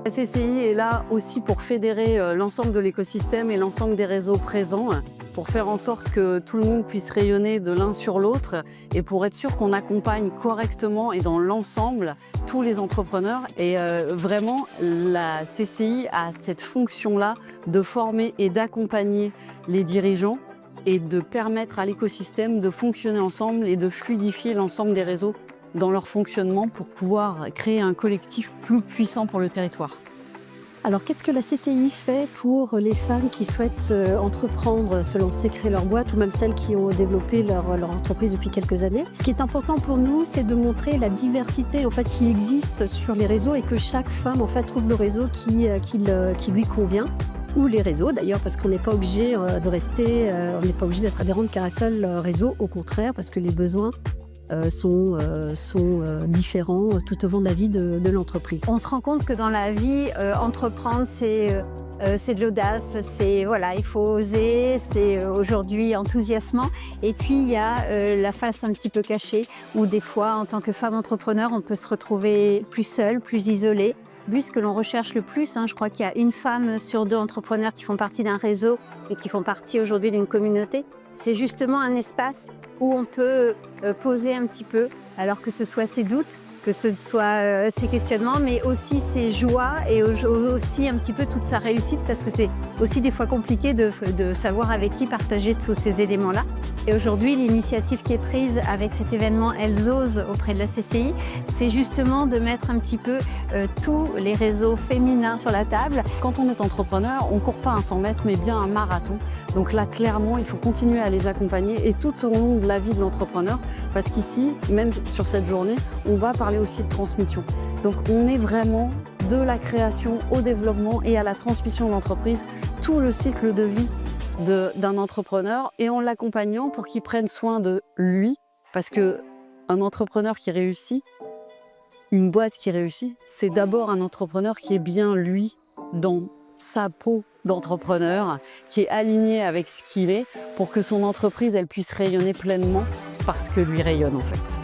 La CCI est là aussi pour fédérer l'ensemble de l'écosystème et l'ensemble des réseaux présents, pour faire en sorte que tout le monde puisse rayonner de l'un sur l'autre et pour être sûr qu'on accompagne correctement et dans l'ensemble tous les entrepreneurs. Et vraiment, la CCI a cette fonction-là de former et d'accompagner les dirigeants et de permettre à l'écosystème de fonctionner ensemble et de fluidifier l'ensemble des réseaux dans leur fonctionnement pour pouvoir créer un collectif plus puissant pour le territoire. Alors, qu'est-ce que la CCI fait pour les femmes qui souhaitent entreprendre, se lancer, créer leur boîte, ou même celles qui ont développé leur entreprise depuis quelques années? Ce qui est important pour nous, c'est de montrer la diversité qui existe sur les réseaux et que chaque femme trouve le réseau qui lui convient. Ou les réseaux d'ailleurs, parce qu'on n'est pas obligé de rester, on n'est pas obligé d'être adhérente qu'à un seul réseau, au contraire, parce que les besoins sont différents tout au long de la vie de l'entreprise. On se rend compte que dans la vie, entreprendre, c'est de l'audace, il faut oser, c'est aujourd'hui enthousiasmant. Et puis il y a la face un petit peu cachée, où des fois, en tant que femme entrepreneur, on peut se retrouver plus seule, plus isolée. Ce que l'on recherche le plus, je crois qu'il y a une femme sur 2 entrepreneurs qui font partie d'un réseau et qui font partie aujourd'hui d'une communauté. C'est justement un espace où on peut poser un petit peu, alors que ce soit ses doutes, que ce soit ses questionnements, mais aussi ses joies et aussi un petit peu toute sa réussite, parce que c'est aussi des fois compliqué de savoir avec qui partager tous ces éléments-là. Et aujourd'hui, l'initiative qui est prise avec cet événement Elles osent auprès de la CCI, c'est justement de mettre un petit peu tous les réseaux féminins sur la table. Quand on est entrepreneur, on ne court pas un 100 mètres, mais bien un marathon. Donc là, clairement, il faut continuer à les accompagner et tout au long de la vie de l'entrepreneur, parce qu'ici, même sur cette journée, on va parler aussi de transmission. Donc on est vraiment de la création au développement et à la transmission de l'entreprise, tout le cycle de vie d'un entrepreneur, et en l'accompagnant pour qu'il prenne soin de lui, parce qu'un entrepreneur qui réussit, une boîte qui réussit, c'est d'abord un entrepreneur qui est bien lui, dans sa peau d'entrepreneur, qui est aligné avec ce qu'il est, pour que son entreprise elle puisse rayonner pleinement, parce que lui rayonne en fait.